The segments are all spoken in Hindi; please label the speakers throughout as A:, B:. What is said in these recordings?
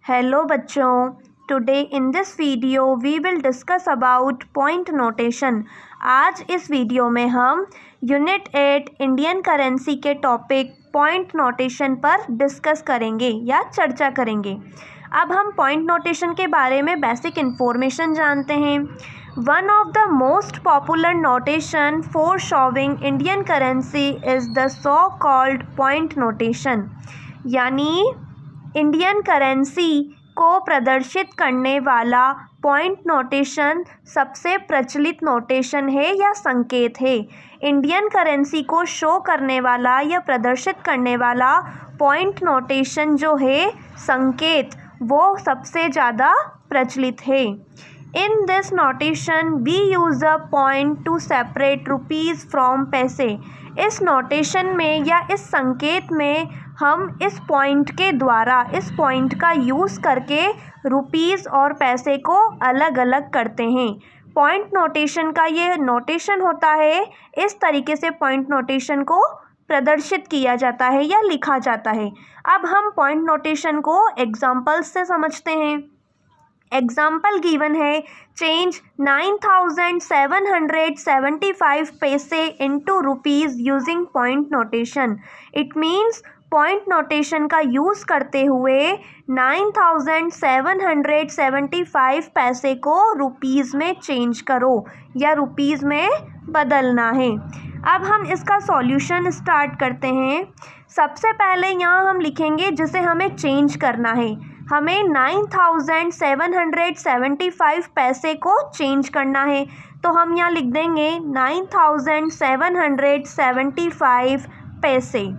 A: हेलो बच्चों, today in this video we will discuss about point notation. आज इस वीडियो में हम यूनिट 8 इंडियन करेंसी के टॉपिक पॉइंट नोटेशन पर डिस्कस करेंगे या चर्चा करेंगे। अब हम पॉइंट नोटेशन के बारे में बेसिक इन्फॉर्मेशन जानते हैं। One of the most popular notation for showing Indian currency is the so called point notation, यानी इंडियन करेंसी को प्रदर्शित करने वाला पॉइंट नोटेशन सबसे प्रचलित नोटेशन है या संकेत है। इंडियन करेंसी को शो करने वाला या प्रदर्शित करने वाला पॉइंट नोटेशन जो है संकेत, वो सबसे ज़्यादा प्रचलित है। In this notation we use a point to separate rupees from पैसे। इस नोटेशन में या इस संकेत में हम इस पॉइंट के द्वारा, इस पॉइंट का यूज़ करके रुपीज़ और पैसे को अलग अलग करते हैं। पॉइंट नोटेशन का ये नोटेशन होता है, इस तरीके से पॉइंट नोटेशन को प्रदर्शित किया जाता है या लिखा जाता है। अब हम पॉइंट नोटेशन को एग्जाम्पल्स से समझते हैं। एग्जाम्पल गिवन है, चेंज 9775 पैसे into rupees using point notation. It means point notation का यूज़ करते हुए 9775 पैसे को रुपीज़ में चेंज करो या रुपीज़ में बदलना है। अब हम इसका सॉल्यूशन स्टार्ट करते हैं। सबसे पहले यहाँ हम लिखेंगे जिसे हमें चेंज करना है। हमें 9775 पैसे को चेंज करना है, तो हम यहाँ लिख देंगे 9775 पैसे।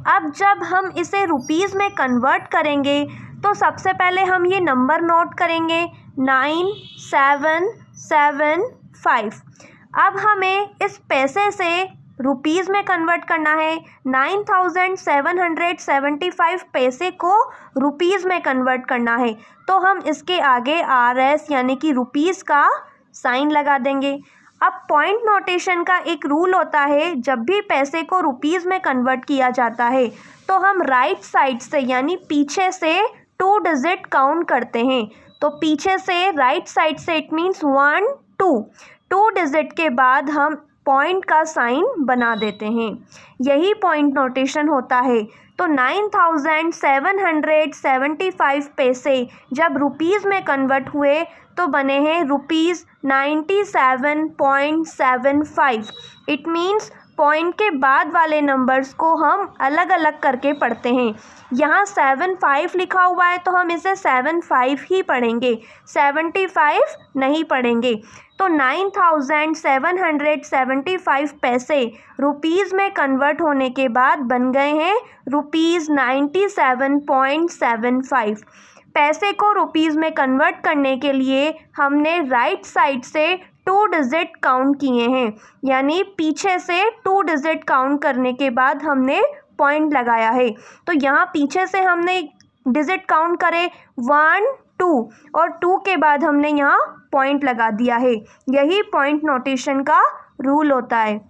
A: अब जब हम इसे रुपीज़ में कन्वर्ट करेंगे तो सबसे पहले हम ये नंबर नोट करेंगे 9775। अब हमें इस पैसे से रुपीज़ में कन्वर्ट करना है। 9775 पैसे को रुपीज़ में कन्वर्ट करना है, तो हम इसके आगे RS यानी कि रुपीज़ का साइन लगा देंगे। अब पॉइंट नोटेशन का एक रूल होता है, जब भी पैसे को रुपीज़ में कन्वर्ट किया जाता है तो हम राइट साइड से यानी पीछे से 2 डिजिट काउंट करते हैं। तो पीछे से राइट साइड से इट मीन्स 1 2 डिजिट के बाद हम पॉइंट का साइन बना देते हैं। यही पॉइंट नोटेशन होता है। तो 9775 पैसे जब रुपीज़ में कन्वर्ट हुए तो बने हैं रुपीज़ 97.75। इट मीन्स पॉइंट के बाद वाले नंबर्स को हम अलग अलग करके पढ़ते हैं। यहाँ 75 लिखा हुआ है तो हम इसे 75 ही पढ़ेंगे, 75 नहीं पढ़ेंगे। तो 9775 पैसे रुपीज़ में कन्वर्ट होने के बाद बन गए हैं रुपीज़ 97.75। पैसे को रुपीज़ में कन्वर्ट करने के लिए हमने राइट साइड से 2 डिजिट काउंट किए हैं, यानी पीछे से 2 डिजिट काउंट करने के बाद हमने पॉइंट लगाया है। तो यहाँ पीछे से हमने डिजिट काउंट करे 1 2 और 2 के बाद हमने यहाँ पॉइंट लगा दिया है। यही पॉइंट नोटेशन का रूल होता है।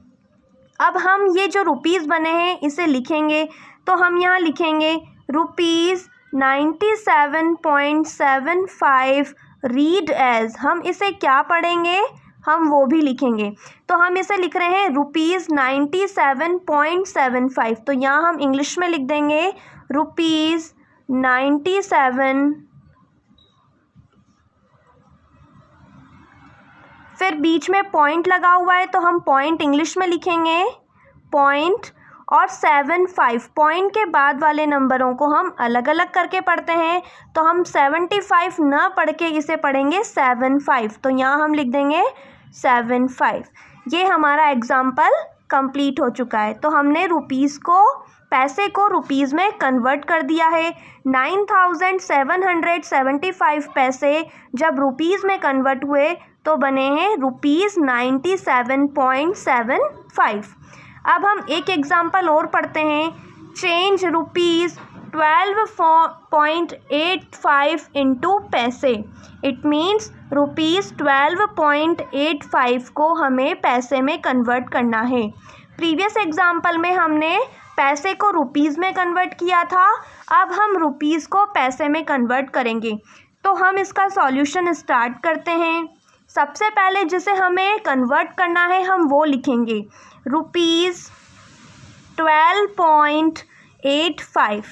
A: अब हम ये जो रुपीज़ बने हैं इसे लिखेंगे, तो हम यहाँ लिखेंगे रुपीज़ 97.75 रीड एज। हम इसे क्या पढ़ेंगे, हम वो भी लिखेंगे। तो हम इसे लिख रहे हैं रुपीज़ 97.75, तो यहाँ हम इंग्लिश में लिख देंगे रुपीज़ 97, फिर बीच में पॉइंट लगा हुआ है तो हम पॉइंट इंग्लिश में लिखेंगे पॉइंट, और 75 पॉइंट के बाद वाले नंबरों को हम अलग अलग करके पढ़ते हैं, तो हम 75 ना पढ़ के इसे पढ़ेंगे 75, तो यहाँ हम लिख देंगे 75। ये हमारा एग्जाम्पल कंप्लीट हो चुका है। तो हमने रुपीज़ को, पैसे को रुपीज़ में कन्वर्ट कर दिया है। 9775 पैसे जब रुपीज़ में कन्वर्ट हुए तो बने हैं रुपीज़ 97.75। अब हम एक एग्जाम्पल और पढ़ते हैं, चेंज रुपीज़ 12.85 इनटू पैसे। इट मीन्स रुपीज़ 12.85 को हमें पैसे में कन्वर्ट करना है। प्रीवियस एग्जाम्पल में हमने पैसे को रुपीज़ में कन्वर्ट किया था, अब हम रुपीज़ को पैसे में कन्वर्ट करेंगे। तो हम इसका सॉल्यूशन स्टार्ट करते हैं। सबसे पहले जिसे हमें कन्वर्ट करना है हम वो लिखेंगे ₹12.85।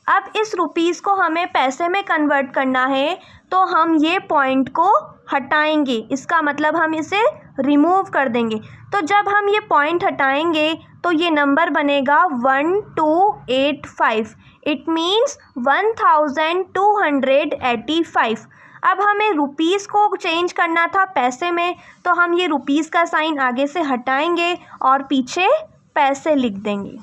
A: अब इस रुपीज़ को हमें पैसे में कन्वर्ट करना है तो हम ये पॉइंट को हटाएंगे, इसका मतलब हम इसे रिमूव कर देंगे। तो जब हम ये पॉइंट हटाएंगे तो ये नंबर बनेगा 1285। It means 1285। अब हमें रुपीज़ को चेंज करना था पैसे में, तो हम ये रुपीज़ का साइन आगे से हटाएंगे और पीछे पैसे लिख देंगे।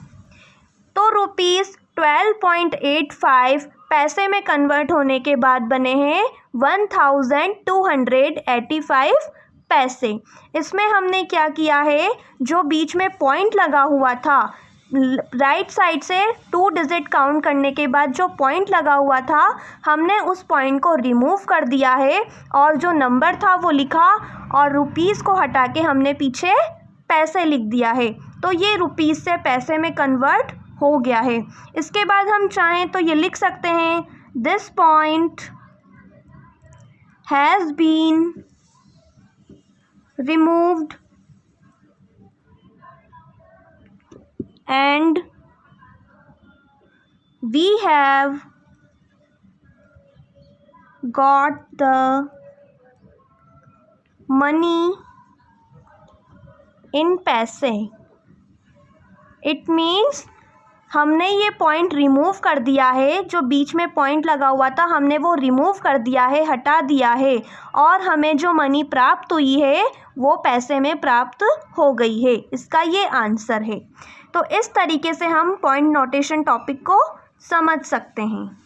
A: तो ₹12.85 पैसे में कन्वर्ट होने के बाद बने हैं 1285 पैसे। इसमें हमने क्या किया है, जो बीच में पॉइंट लगा हुआ था, राइट साइड से 2 डिजिट काउंट करने के बाद जो पॉइंट लगा हुआ था हमने उस पॉइंट को रिमूव कर दिया है और जो नंबर था वो लिखा और रुपीज़ को हटा के हमने पीछे पैसे लिख दिया है। तो ये रुपीज़ से पैसे में कन्वर्ट हो गया है। इसके बाद हम चाहें तो ये लिख सकते हैं this point has been removed and we have got the money in पैसे। It means हमने ये पॉइंट रिमूव कर दिया है, जो बीच में पॉइंट लगा हुआ था हमने वो रिमूव कर दिया है, हटा दिया है, और हमें जो मनी प्राप्त हुई है वो पैसे में प्राप्त हो गई है। इसका ये आंसर है। तो इस तरीके से हम पॉइंट नोटेशन टॉपिक को समझ सकते हैं।